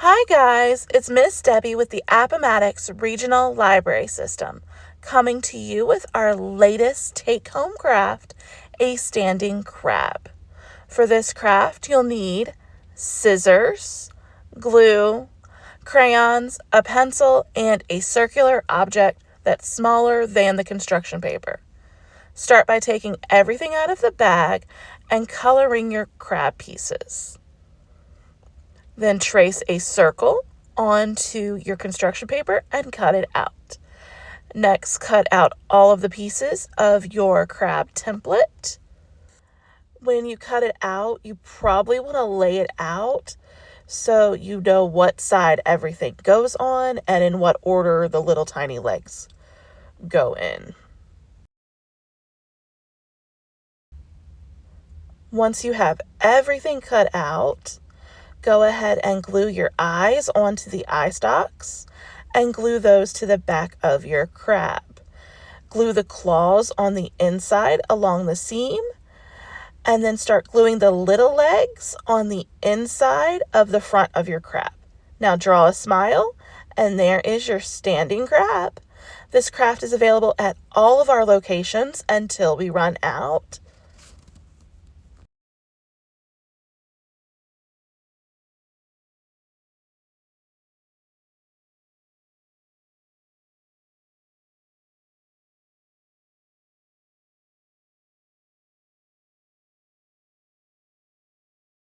Hi guys, it's Miss Debbie with the Appomattox Regional Library System, coming to you with our latest take-home craft, a standing crab. For this craft, you'll need scissors, glue, crayons, a pencil, and a circular object that's smaller than the construction paper. Start by taking everything out of the bag and coloring your crab pieces. Then trace a circle onto your construction paper and cut it out. Next, cut out all of the pieces of your crab template. When you cut it out, you probably want to lay it out so you know what side everything goes on and in what order the little tiny legs go in. Once you have everything cut out, go ahead and glue your eyes onto the eye stalks and glue those to the back of your crab. Glue the claws on the inside along the seam and then start gluing the little legs on the inside of the front of your crab. Now draw a smile and there is your standing crab. This craft is available at all of our locations until we run out.